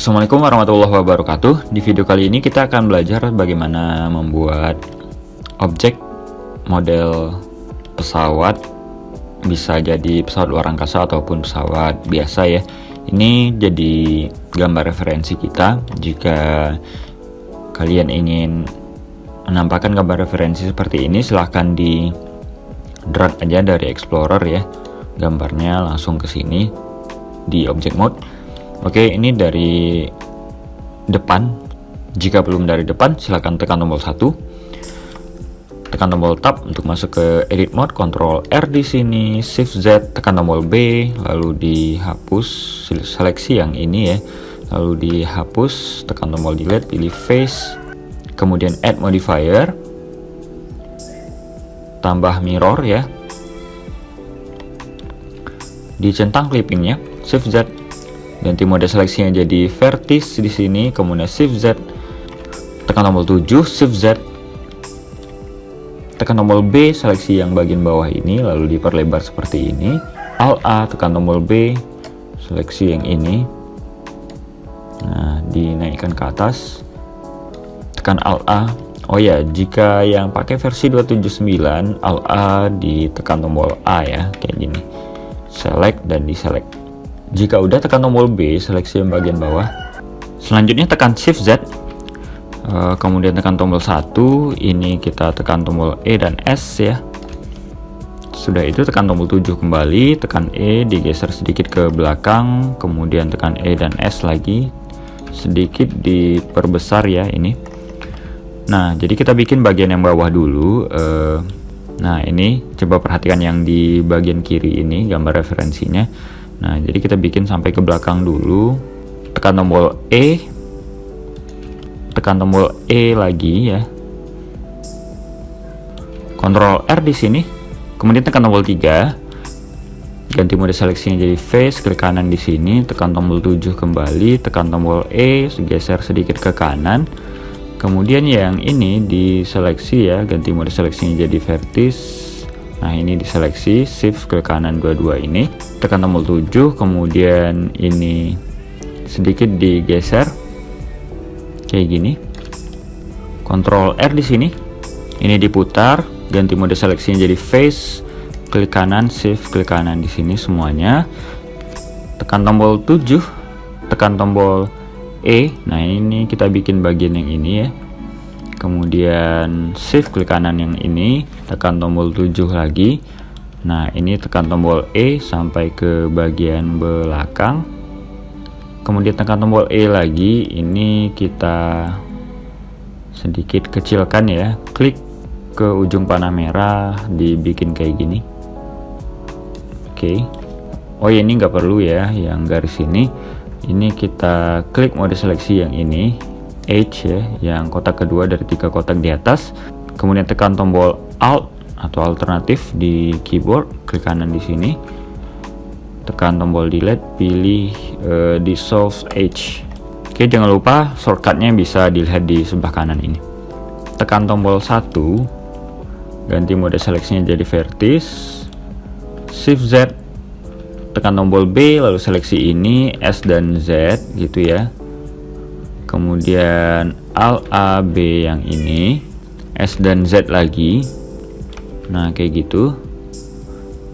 Assalamualaikum warahmatullahi wabarakatuh. Di video kali ini kita akan belajar bagaimana membuat objek model pesawat, bisa jadi pesawat luar angkasa ataupun pesawat biasa ya. Ini jadi gambar referensi kita. Jika kalian ingin menampakkan gambar referensi seperti ini, silahkan di drag aja dari Explorer ya. Gambarnya langsung ke sini di object mode. Oke, ini dari depan. Jika belum dari depan, silakan tekan tombol 1. Tekan tombol tab untuk masuk ke edit mode, Ctrl R di sini, Shift Z, tekan tombol B, lalu dihapus seleksi yang ini ya. Lalu dihapus, tekan tombol delete, pilih face, kemudian add modifier, tambah mirror ya. Dicentang clippingnya, Shift Z. Ganti mode seleksinya jadi vertis di sini, kemudian Shift Z, tekan tombol 7, Shift Z, tekan tombol B, seleksi yang bagian bawah ini, lalu diperlebar seperti ini. Alt A, tekan tombol B, seleksi yang ini. Nah, dinaikkan ke atas, tekan Alt A. Oh ya, jika yang pakai versi 279, Alt A ditekan tombol A ya, kayak gini. Select dan diselect. Jika udah, tekan tombol B, seleksi yang bagian bawah. Selanjutnya tekan Shift Z, kemudian tekan tombol 1. Ini kita tekan tombol E dan S ya. Sudah itu tekan tombol 7 kembali, tekan E, digeser sedikit ke belakang, kemudian tekan E dan S lagi, sedikit diperbesar ya ini. Nah, jadi kita bikin bagian yang bawah dulu. Nah, ini coba perhatikan yang di bagian kiri ini, gambar referensinya. Nah, jadi kita bikin sampai ke belakang dulu. Tekan tombol E, tekan tombol E lagi ya. Ctrl R di sini. Kemudian tekan tombol 3. Ganti mode seleksinya jadi face, klik kanan di sini, tekan tombol 7 kembali, tekan tombol E, geser sedikit ke kanan. Kemudian yang ini diseleksi ya, ganti mode seleksinya jadi vertis. Nah, ini diseleksi, shift ke kanan dua-dua ini, tekan tombol 7, kemudian ini sedikit digeser kayak gini. Ctrl R di sini. Ini diputar, ganti mode seleksinya jadi face, klik kanan, shift klik kanan di sini semuanya. Tekan tombol 7, tekan tombol E. Nah, ini kita bikin bagian yang ini ya. Kemudian shift klik kanan yang ini, tekan tombol 7 lagi. Nah, ini tekan tombol E sampai ke bagian belakang. Kemudian tekan tombol E lagi, ini kita sedikit kecilkan ya. Klik ke ujung panah merah, dibikin kayak gini. Oke. Oh ya, ini nggak perlu ya yang garis ini. Ini kita klik mode seleksi yang ini, H ya, yang kotak kedua dari 3 kotak di atas. Kemudian tekan tombol Alt atau alternatif di keyboard, klik kanan di sini, tekan tombol delete, pilih dissolve H. Oke, jangan lupa shortcutnya bisa dilihat di sebelah kanan ini. Tekan tombol 1, ganti mode seleksinya jadi vertis, Shift Z, tekan tombol B, lalu seleksi ini S dan Z gitu ya. Kemudian Alt A B yang ini, S dan Z lagi. Nah, kayak gitu.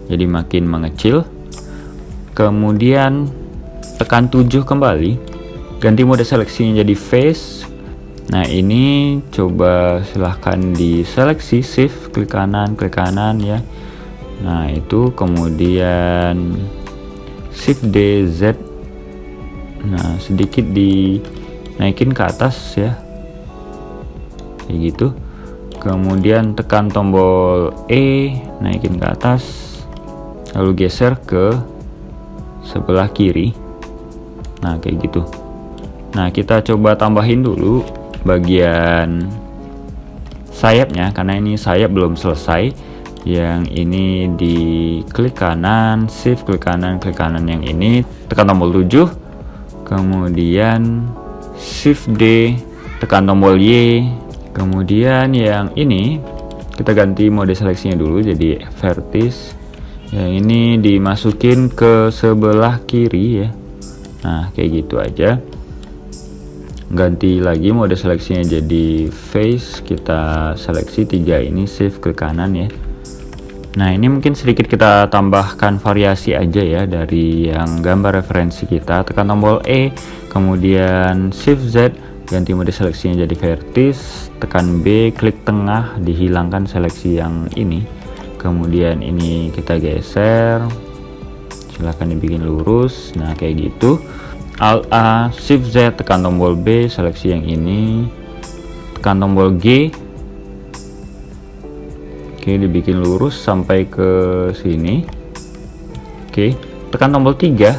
Jadi makin mengecil. Kemudian tekan 7 kembali. Ganti mode seleksinya jadi face. Nah, ini coba silahkan diseleksi, shift klik kanan ya. Nah, itu kemudian shift D Z. Nah, sedikit dinaikin ke atas ya, kayak gitu. Kemudian tekan tombol E, naikin ke atas, lalu geser ke sebelah kiri. Nah, kayak gitu. Nah, kita coba tambahin dulu bagian sayapnya, karena ini sayap belum selesai. Yang ini di klik kanan, shift klik kanan yang ini, tekan tombol 7, kemudian shift D, tekan tombol Y. Kemudian yang ini kita ganti mode seleksinya dulu jadi vertis. Yang ini dimasukin ke sebelah kiri ya. Nah, kayak gitu aja. ganti lagi mode seleksinya jadi face, kita seleksi 3 ini, shift klik kanan ya. Nah ini mungkin sedikit kita tambahkan variasi aja ya dari yang gambar referensi kita. Tekan tombol E, kemudian shift Z, ganti mode seleksinya jadi vertis. Tekan B, klik tengah, dihilangkan seleksi yang ini. Kemudian ini kita geser, silahkan dibikin lurus. Nah kayak gitu. Alt A, shift Z, tekan tombol B, seleksi yang ini. Tekan tombol G, oke, dibikin lurus sampai ke sini. Oke, tekan tombol 3,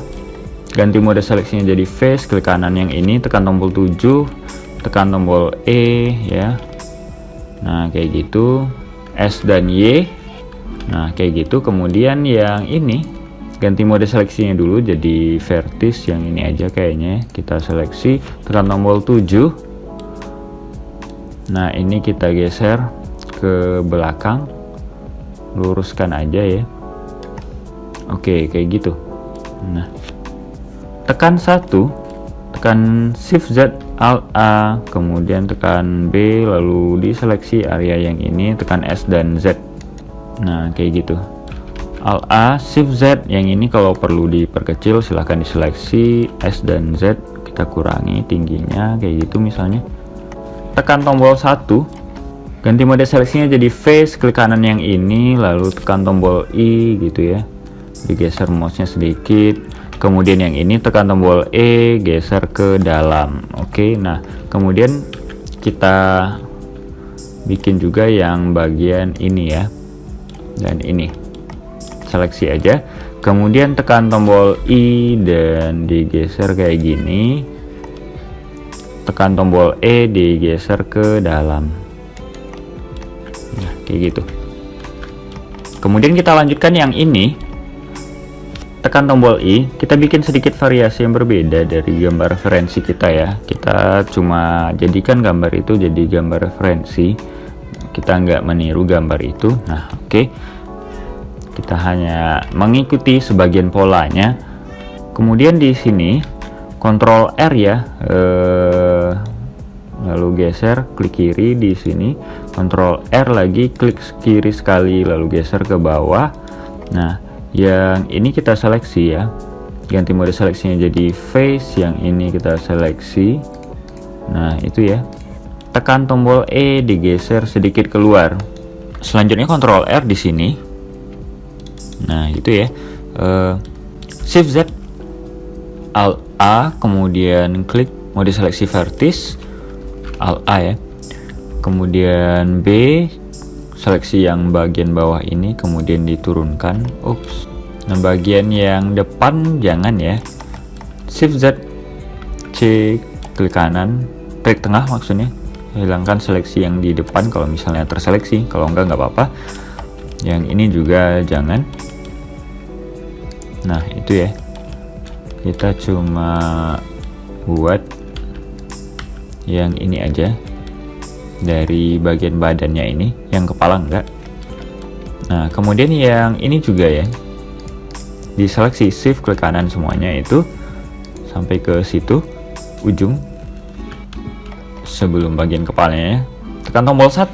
ganti mode seleksinya jadi face, klik kanan yang ini. Tekan tombol 7, tekan tombol E ya. Nah kayak gitu. S dan Y, nah kayak gitu. Kemudian yang ini ganti mode seleksinya dulu jadi vertis, yang ini aja kayaknya. Kita seleksi, tekan tombol 7. Nah ini kita geser ke belakang, luruskan aja ya. Oke, kayak gitu. Nah tekan 1, tekan shift Z, alt A, kemudian tekan B, lalu diseleksi area yang ini, tekan S dan Z. Nah kayak gitu. Alt A, shift Z, yang ini kalau perlu diperkecil silahkan diseleksi. S dan Z kita kurangi tingginya kayak gitu misalnya. Tekan tombol 1, ganti mode seleksinya jadi face, klik kanan yang ini, lalu tekan tombol I gitu ya, digeser mouse-nya sedikit. Kemudian yang ini tekan tombol E, geser ke dalam. Oke, nah kemudian kita bikin juga yang bagian ini ya, dan ini seleksi aja. Kemudian tekan tombol I dan digeser kayak gini. Tekan tombol E, digeser ke dalam. Nah kayak gitu. Kemudian kita lanjutkan yang ini. Tekan tombol I, kita bikin sedikit variasi yang berbeda dari gambar referensi kita ya. Kita cuma jadikan gambar itu jadi gambar referensi, kita nggak meniru gambar itu. Nah oke, kita hanya mengikuti sebagian polanya. Kemudian di sini Ctrl R ya, lalu geser, klik kiri di sini, Ctrl R lagi, klik kiri sekali, lalu geser ke bawah. Nah yang ini kita seleksi ya, ganti mode seleksinya jadi face, yang ini kita seleksi. Nah itu ya, tekan tombol E, digeser sedikit keluar. Selanjutnya Ctrl R di sini. Nah itu ya, shift Z, alt A, kemudian klik mode seleksi vertis, alt A ya, kemudian B, seleksi yang bagian bawah ini, kemudian diturunkan. Ups, nah bagian yang depan jangan ya, shift Z, C, klik kanan, klik tengah maksudnya, hilangkan seleksi yang di depan kalau misalnya terseleksi, kalau enggak nggak apa-apa. Yang ini juga jangan. Nah itu ya, kita cuma buat yang ini aja dari bagian badannya ini, yang kepala enggak. Nah kemudian yang ini juga ya, diseleksi, shift klik kanan semuanya itu sampai ke situ ujung sebelum bagian kepalanya. Tekan tombol 1,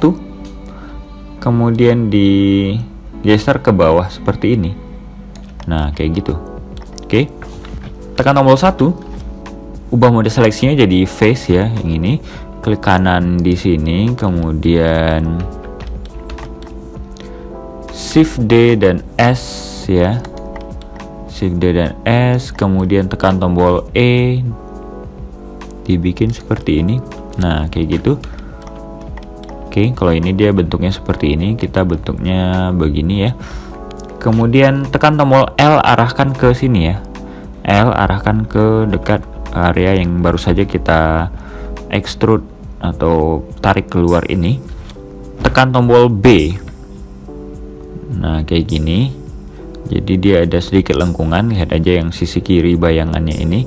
kemudian digeser ke bawah seperti ini. Nah kayak gitu. Oke, tekan tombol 1, ubah mode seleksinya jadi face ya, yang ini. Klik kanan di sini, kemudian shift D dan S ya, shift D dan S, kemudian tekan tombol E, dibikin seperti ini. Nah kayak gitu. Oke, kalau ini dia bentuknya seperti ini, kita bentuknya begini ya. Kemudian tekan tombol L, arahkan ke sini ya, L arahkan ke dekat area yang baru saja kita extrude atau tarik keluar ini. Tekan tombol B. Nah kayak gini, jadi dia ada sedikit lengkungan, lihat aja yang sisi kiri bayangannya ini.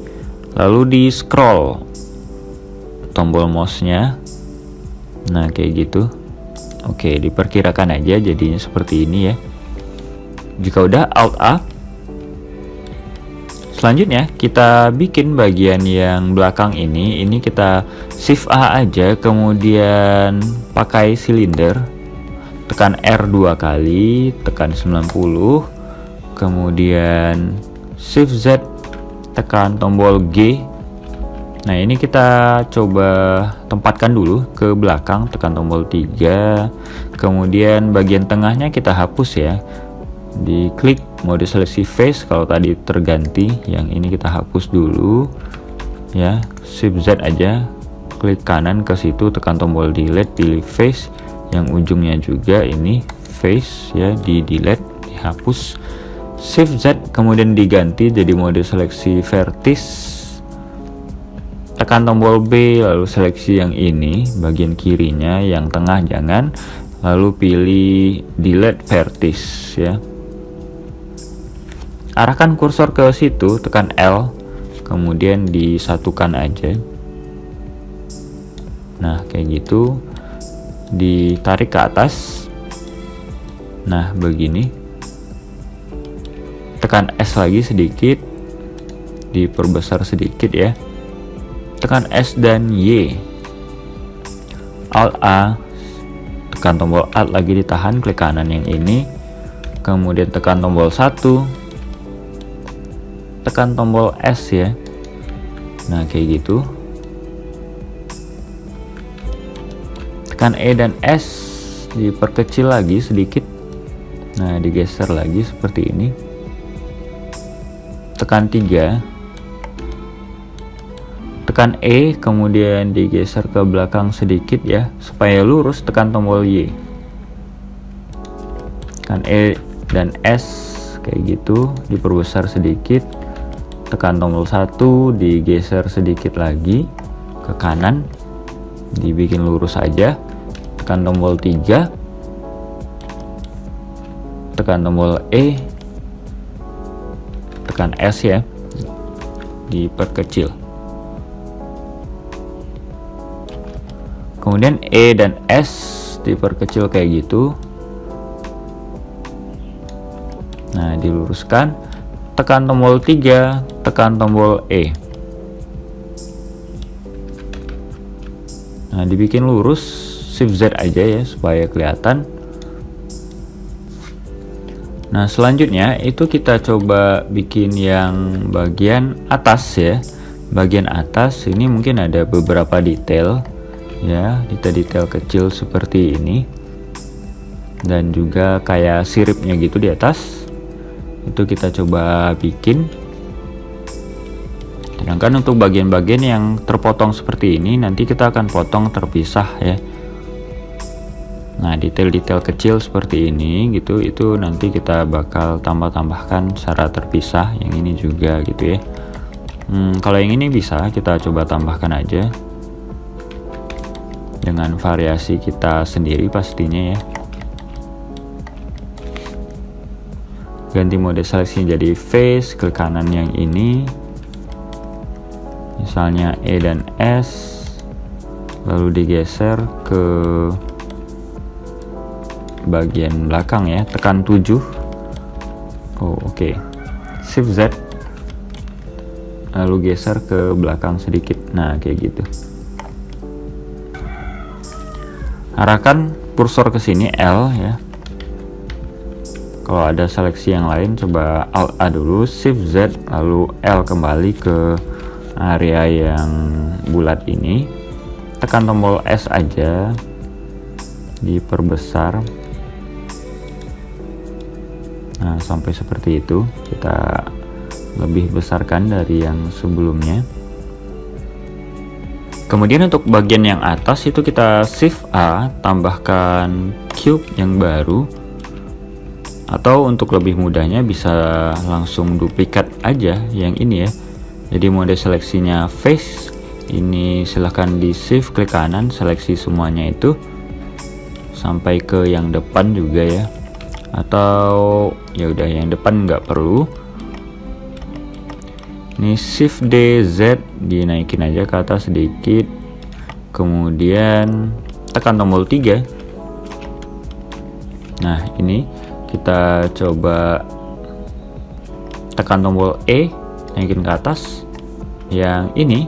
Lalu di scroll tombol mouse-nya. Nah kayak gitu. Oke, diperkirakan aja jadinya seperti ini ya. Jika udah, alt A, selanjutnya kita bikin bagian yang belakang ini kita Shift A aja, kemudian pakai silinder, tekan R 2 kali, tekan 90, kemudian Shift Z, tekan tombol G. Nah, ini kita coba tempatkan dulu ke belakang, tekan tombol 3, kemudian bagian tengahnya kita hapus ya, diklik mode seleksi face. Kalau tadi terganti, yang ini kita hapus dulu ya, Shift Z aja, klik kanan ke situ, tekan tombol delete, pilih face, yang ujungnya juga ini face ya, di delete, dihapus, Shift Z, kemudian diganti jadi mode seleksi vertis, tekan tombol B, lalu seleksi yang ini bagian kirinya, yang tengah jangan, lalu pilih delete vertis ya, arahkan kursor ke situ, tekan L, kemudian disatukan aja. Nah, kayak gitu, ditarik ke atas. Nah, begini, tekan S lagi sedikit, diperbesar sedikit ya, tekan S dan Y, Alt A, tekan tombol Alt lagi, ditahan, klik kanan yang ini, kemudian tekan tombol 1, tekan tombol S ya. Nah, kayak gitu, tekan E dan S, diperkecil lagi sedikit. Nah, digeser lagi seperti ini, tekan 3, tekan E, kemudian digeser ke belakang sedikit ya, supaya lurus, tekan tombol Y, tekan E dan S, kayak gitu, diperbesar sedikit, tekan tombol 1, digeser sedikit lagi ke kanan, dibikin lurus aja, tekan tombol 3, tekan tombol E, tekan S ya, diperkecil, kemudian E dan S diperkecil kayak gitu. Nah, diluruskan, tekan tombol 3, tekan tombol E. Nah, dibikin lurus, Shift Z aja ya supaya kelihatan. Nah, selanjutnya itu kita coba bikin yang bagian atas ya. Bagian atas ini mungkin ada beberapa detail ya, detail-detail kecil seperti ini, dan juga kayak siripnya gitu di atas. Itu kita coba bikin. Sedangkan untuk bagian-bagian yang terpotong seperti ini, nanti kita akan potong terpisah ya. Nah, detail-detail kecil seperti ini gitu, itu nanti kita bakal tambahkan secara terpisah. Yang ini juga gitu ya. Kalau yang ini bisa kita coba tambahkan aja dengan variasi kita sendiri pastinya ya. Ganti mode seleksi jadi face, klik kanan yang ini, misalnya E dan S, lalu digeser ke bagian belakang ya, tekan 7. Oke. Shift Z, lalu geser ke belakang sedikit. Nah, kayak gitu. Arahkan kursor ke sini, L ya. Kalau ada seleksi yang lain, coba Alt A dulu, Shift Z, lalu L kembali ke area yang bulat ini. Tekan tombol S aja, diperbesar. Nah, sampai seperti itu. Kita lebih besarkan dari yang sebelumnya. Kemudian untuk bagian yang atas itu kita Shift A, tambahkan cube yang baru, atau untuk lebih mudahnya bisa langsung duplikat aja yang ini ya. Jadi mode seleksinya face, ini silahkan di shift, klik kanan, seleksi semuanya itu sampai ke yang depan juga ya, atau ya udah yang depan nggak perlu. Ini Shift D Z, dinaikin aja ke atas sedikit, kemudian tekan tombol 3. Nah, ini kita coba tekan tombol E, naikin ke atas. Yang ini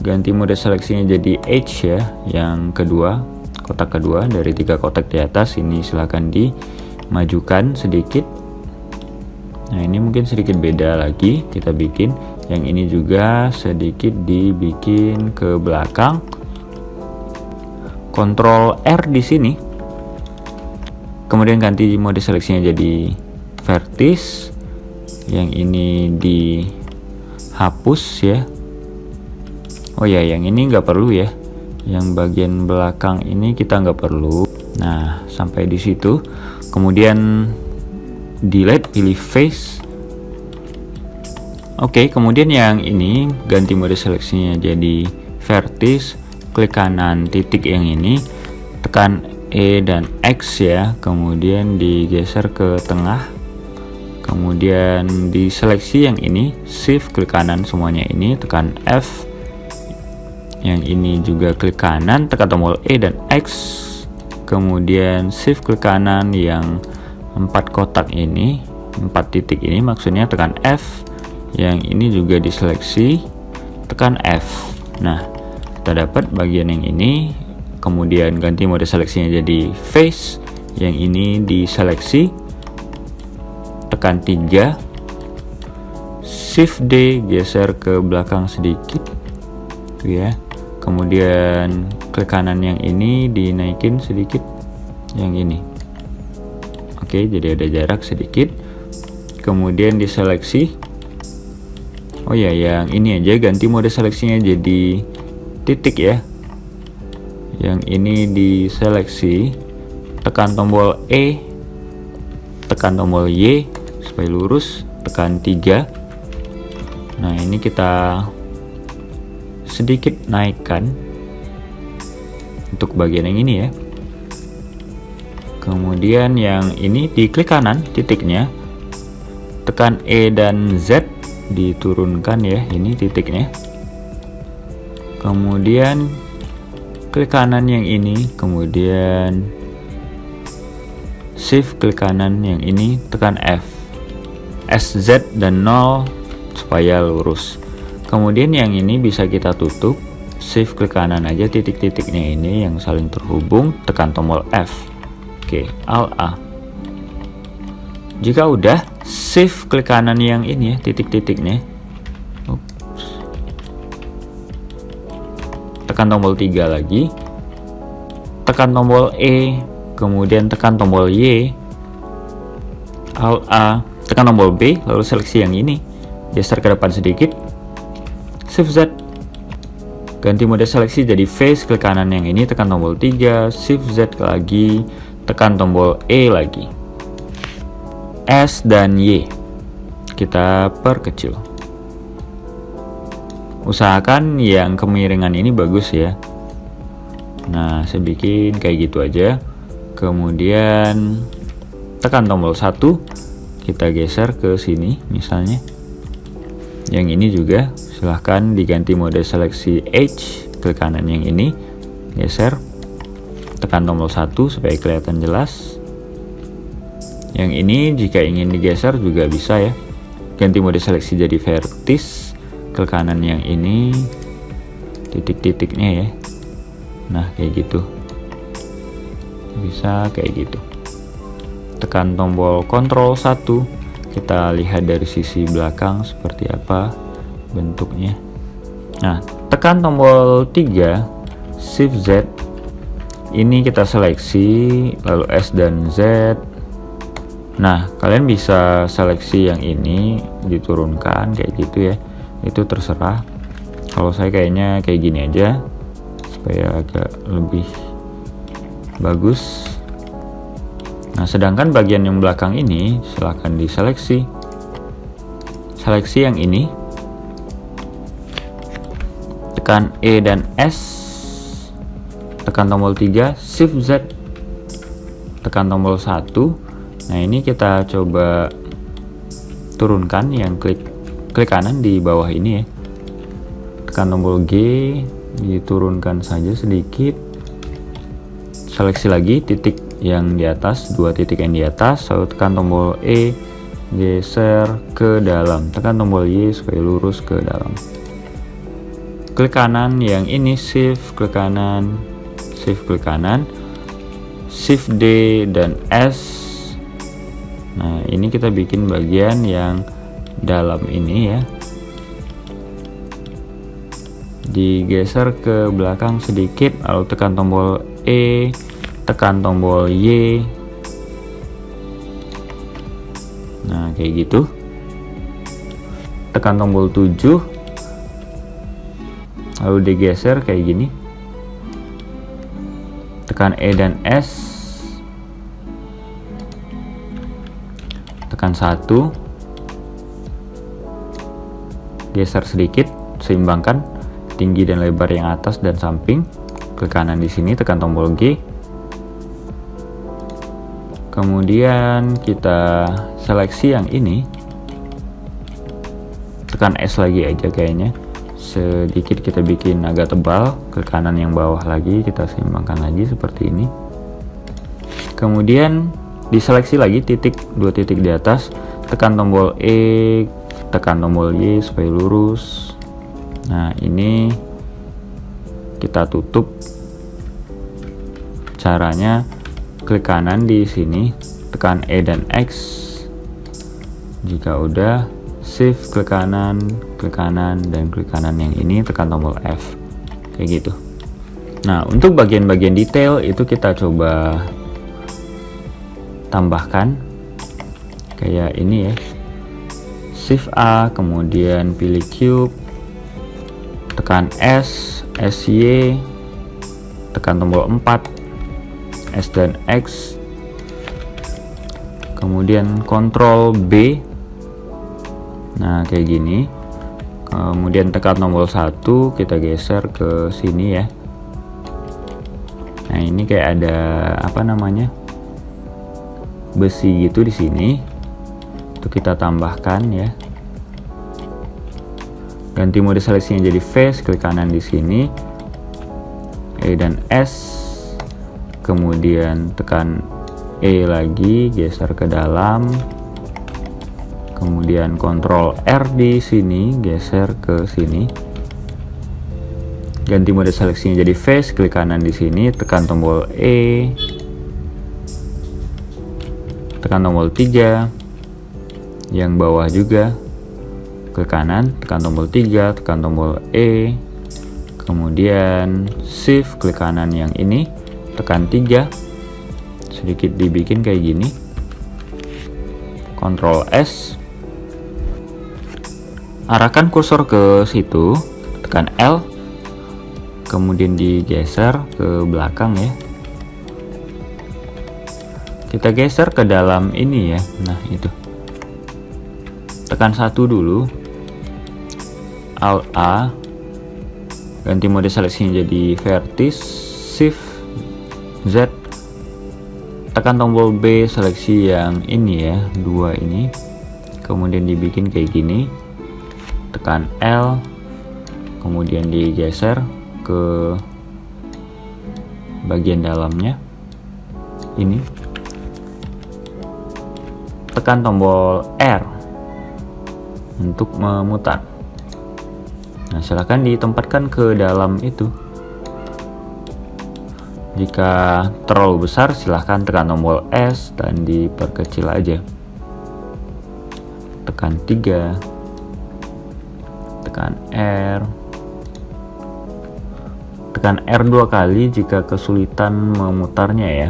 ganti mode seleksinya jadi H ya, yang kedua, kotak kedua dari 3 kotak di atas. Ini silahkan dimajukan sedikit. Nah, ini mungkin sedikit beda lagi kita bikin. Yang ini juga sedikit dibikin ke belakang. Ctrl R di sini. Kemudian ganti mode seleksinya jadi vertis. Yang ini dihapus ya. Oh ya, yang ini nggak perlu ya. Yang bagian belakang ini kita nggak perlu. Nah, sampai di situ. Kemudian delete, pilih face. Oke, kemudian yang ini ganti mode seleksinya jadi vertis. Klik kanan titik yang ini, tekan E dan X ya. Kemudian digeser ke tengah. Kemudian diseleksi yang ini, shift klik kanan semuanya ini, tekan F. Yang ini juga klik kanan, tekan tombol E dan X. Kemudian shift klik kanan yang 4 kotak ini, 4 titik ini maksudnya, tekan F. Yang ini juga diseleksi, tekan F. Nah, kita dapat bagian yang ini. Kemudian ganti mode seleksinya jadi face. Yang ini diseleksi, tekan 3, shift D, geser ke belakang sedikit tuh ya. Kemudian klik kanan yang ini, dinaikin sedikit yang ini. Oke, jadi ada jarak sedikit. Kemudian diseleksi. Oh ya, yang ini aja ganti mode seleksinya jadi titik ya. Yang ini diseleksi, tekan tombol E, tekan tombol Y supaya lurus, tekan 3. Nah, ini kita sedikit naikkan untuk bagian yang ini ya. Kemudian yang ini diklik kanan titiknya, tekan E dan Z, diturunkan ya, ini titiknya. Kemudian klik kanan yang ini, kemudian shift klik kanan yang ini, tekan F, SZ dan 0 supaya lurus. Kemudian yang ini bisa kita tutup, shift klik kanan aja titik-titiknya ini yang saling terhubung, tekan tombol F. Oke, Alt A. Jika udah, shift klik kanan yang ini ya, titik-titiknya. Tekan tombol 3 lagi. Tekan tombol E, kemudian tekan tombol Y. Alt A, tekan tombol B, lalu seleksi yang ini. Geser ke depan sedikit. Shift Z. Ganti mode seleksi jadi face, klik kanan yang ini, tekan tombol 3, Shift Z lagi, tekan tombol E lagi. S dan Y kita perkecil. Usahakan yang kemiringan ini bagus ya. Nah, saya bikin kayak gitu aja. Kemudian tekan tombol 1, kita geser ke sini misalnya. Yang ini juga silahkan diganti mode seleksi H, klik kanan yang ini, geser, tekan tombol 1 supaya kelihatan jelas. Yang ini jika ingin digeser juga bisa ya, ganti mode seleksi jadi vertis, klik kanan yang ini, titik-titiknya ya. Nah, kayak gitu, bisa kayak gitu. Tekan tombol Ctrl 1, kita lihat dari sisi belakang seperti apa bentuknya. Nah, tekan tombol 3, Shift Z, ini kita seleksi, lalu S dan Z. Nah, kalian bisa seleksi yang ini, diturunkan kayak gitu ya, itu terserah. Kalau saya kayaknya kayak gini aja supaya agak lebih bagus. Nah, sedangkan bagian yang belakang ini silahkan diseleksi. Seleksi yang ini, tekan E dan S, tekan tombol 3, Shift Z, tekan tombol 1. Nah, ini kita coba turunkan yang klik kanan di bawah ini ya. Tekan tombol G, diturunkan saja sedikit. Seleksi lagi titik yang di atas, 2 titik yang di atas, lalu tekan tombol E, geser ke dalam, tekan tombol Y supaya lurus ke dalam. Klik kanan yang ini, shift klik kanan, shift klik kanan, shift D dan S. Nah, ini kita bikin bagian yang dalam ini ya. Digeser ke belakang sedikit, lalu tekan tombol E, tekan tombol Y. Nah, kayak gitu. Tekan tombol 7, lalu digeser kayak gini. Tekan E dan S, tekan 1, geser sedikit, seimbangkan tinggi dan lebar yang atas dan samping. Klik kanan di sini, tekan tombol G. Kemudian kita seleksi yang ini, tekan S lagi aja kayaknya. Sedikit kita bikin agak tebal. Klik kanan yang bawah lagi, kita seimbangkan lagi seperti ini. Kemudian diseleksi lagi dua titik di atas, tekan tombol E, tekan tombol Y supaya lurus. Nah, ini kita tutup. Caranya klik kanan di sini, tekan E dan X. Jika udah, shift klik kanan, dan klik kanan yang ini, tekan tombol F. Kayak gitu. Nah, untuk bagian-bagian detail itu kita coba tambahkan kayak ini ya. Shift A, kemudian pilih cube, tekan S, SY, tekan tombol 4, S dan X, kemudian Ctrl B. Nah, kayak gini. Kemudian tekan tombol 1, kita geser ke sini ya. Nah, ini kayak ada apa namanya? Besi gitu di sini. Itu kita tambahkan ya. Ganti mode seleksinya jadi face, klik kanan di sini. E dan S. Kemudian tekan E lagi, geser ke dalam. Kemudian Ctrl R di sini, geser ke sini. Ganti mode seleksinya jadi face, klik kanan di sini, tekan tombol E. Tekan tombol 3. Yang bawah juga. Klik kanan, tekan tombol 3, tekan tombol E. Kemudian shift klik kanan yang ini, tekan 3, sedikit dibikin kayak gini. Ctrl S, arahkan kursor ke situ, tekan L, kemudian digeser ke belakang ya. Kita geser ke dalam ini ya. Nah, itu. Tekan 1 dulu, Alt A, ganti mode seleksinya jadi vertis, shift Z, tekan tombol B, seleksi yang ini ya, 2 ini, kemudian dibikin kayak gini, tekan L, kemudian digeser ke bagian dalamnya ini, tekan tombol R untuk memutar. Nah, silahkan ditempatkan ke dalam itu. Jika terlalu besar, silahkan tekan tombol S dan diperkecil aja. Tekan 3, tekan R, tekan R 2 kali jika kesulitan memutarnya ya.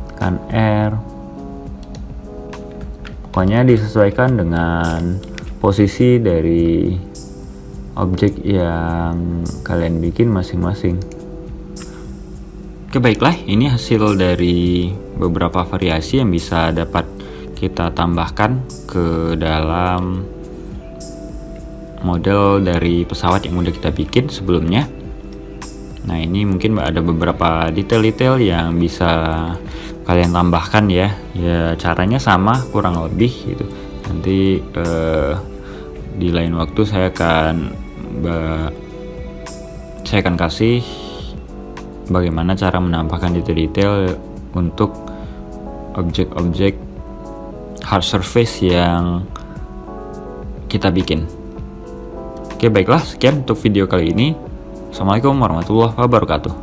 Tekan R. Pokoknya disesuaikan dengan posisi dari objek yang kalian bikin masing-masing. Oke, baiklah, ini hasil dari beberapa variasi yang bisa dapat kita tambahkan ke dalam model dari pesawat yang udah kita bikin sebelumnya. Nah, ini mungkin ada beberapa detail-detail yang bisa kalian tambahkan ya. Ya, caranya sama kurang lebih gitu. Nanti di lain waktu saya akan kasih bagaimana cara menambahkan detail-detail untuk objek-objek hard surface yang kita bikin. Oke, baiklah, sekian untuk video kali ini. Assalamualaikum warahmatullahi wabarakatuh.